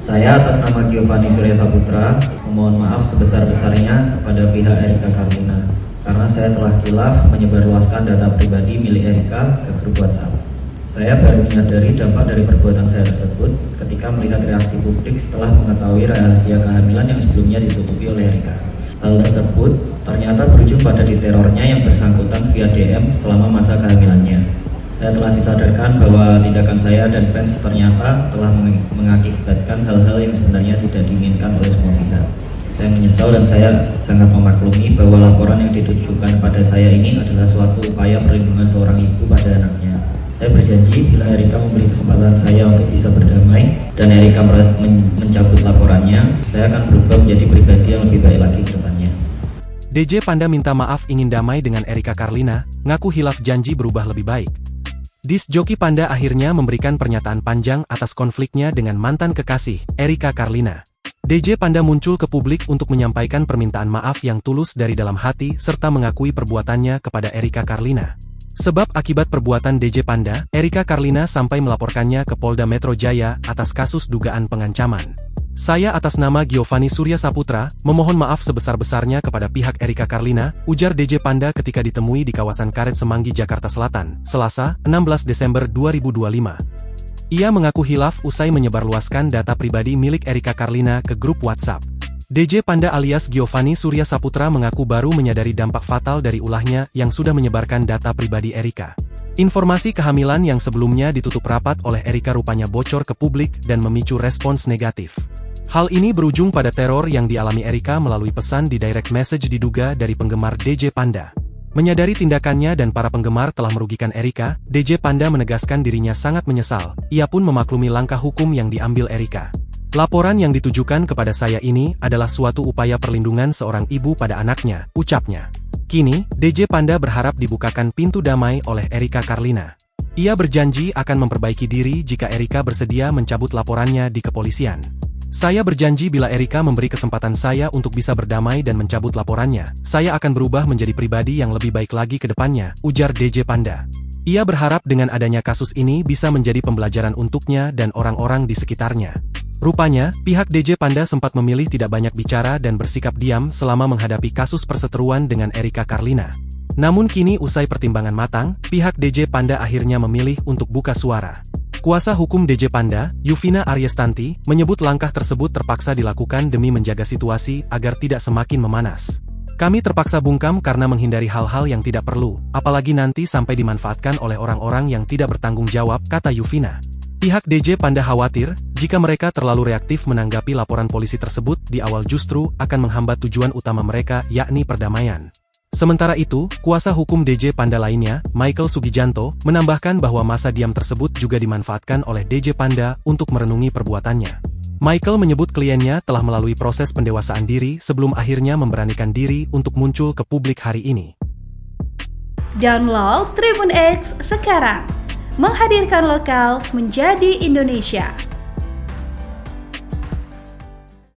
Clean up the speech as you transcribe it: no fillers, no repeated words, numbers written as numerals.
Saya atas nama Giovanni Surya Saputra memohon maaf sebesar-besarnya kepada pihak Erika Carlina karena saya telah khilaf menyebarluaskan data pribadi milik Erika ke grup WhatsApp. Saya baru menyadari dampak dari perbuatan saya tersebut ketika melihat reaksi publik setelah mengetahui rahasia kehamilan yang sebelumnya ditutupi oleh Erika. Hal tersebut ternyata berujung pada diterornya yang bersangkutan via DM selama masa kehamilannya. Saya telah disadarkan bahwa tindakan saya dan fans ternyata telah mengakibatkan hal-hal yang sebenarnya tidak diinginkan oleh semua pihak. Saya menyesal dan saya sangat memaklumi bahwa laporan yang ditujukan pada saya ini adalah suatu upaya perlindungan seorang ibu pada anaknya. Saya berjanji bila Erika memberi kesempatan saya untuk bisa berdamai dan Erika mencabut laporannya, saya akan berubah menjadi pribadi yang lebih baik lagi ke depannya. DJ Panda minta maaf ingin damai dengan Erika Carlina, ngaku hilaf janji berubah lebih baik. Disc joki Panda akhirnya memberikan pernyataan panjang atas konfliknya dengan mantan kekasih, Erika Carlina. DJ Panda muncul ke publik untuk menyampaikan permintaan maaf yang tulus dari dalam hati serta mengakui perbuatannya kepada Erika Carlina. Sebab akibat perbuatan DJ Panda, Erika Carlina sampai melaporkannya ke Polda Metro Jaya atas kasus dugaan pengancaman. Saya atas nama Giovanni Surya Saputra, memohon maaf sebesar-besarnya kepada pihak Erika Carlina, ujar DJ Panda ketika ditemui di kawasan Karet Semanggi, Jakarta Selatan, Selasa, 16 Desember 2025. Ia mengaku hilaf usai menyebarluaskan data pribadi milik Erika Carlina ke grup WhatsApp. DJ Panda alias Giovanni Surya Saputra mengaku baru menyadari dampak fatal dari ulahnya yang sudah menyebarkan data pribadi Erika. Informasi kehamilan yang sebelumnya ditutup rapat oleh Erika rupanya bocor ke publik dan memicu respons negatif. Hal ini berujung pada teror yang dialami Erika melalui pesan di direct message diduga dari penggemar DJ Panda. Menyadari tindakannya dan para penggemar telah merugikan Erika, DJ Panda menegaskan dirinya sangat menyesal. Ia pun memaklumi langkah hukum yang diambil Erika. Laporan yang ditujukan kepada saya ini adalah suatu upaya perlindungan seorang ibu pada anaknya, ucapnya. Kini, DJ Panda berharap dibukakan pintu damai oleh Erika Carlina. Ia berjanji akan memperbaiki diri jika Erika bersedia mencabut laporannya di kepolisian. Saya berjanji bila Erika memberi kesempatan saya untuk bisa berdamai dan mencabut laporannya, saya akan berubah menjadi pribadi yang lebih baik lagi ke depannya, ujar DJ Panda. Ia berharap dengan adanya kasus ini bisa menjadi pembelajaran untuknya dan orang-orang di sekitarnya. Rupanya, pihak DJ Panda sempat memilih tidak banyak bicara dan bersikap diam selama menghadapi kasus perseteruan dengan Erika Carlina. Namun kini usai pertimbangan matang, pihak DJ Panda akhirnya memilih untuk buka suara. Kuasa hukum DJ Panda, Yuvina Aryestanti, menyebut langkah tersebut terpaksa dilakukan demi menjaga situasi agar tidak semakin memanas. Kami terpaksa bungkam karena menghindari hal-hal yang tidak perlu, apalagi nanti sampai dimanfaatkan oleh orang-orang yang tidak bertanggung jawab, kata Yuvina. Pihak DJ Panda khawatir, jika mereka terlalu reaktif menanggapi laporan polisi tersebut di awal justru akan menghambat tujuan utama mereka yakni perdamaian. Sementara itu, kuasa hukum DJ Panda lainnya, Michael Sugijanto, menambahkan bahwa masa diam tersebut juga dimanfaatkan oleh DJ Panda untuk merenungi perbuatannya. Michael menyebut kliennya telah melalui proses pendewasaan diri sebelum akhirnya memberanikan diri untuk muncul ke publik hari ini. Download Tribun X sekarang, menghadirkan lokal menjadi Indonesia.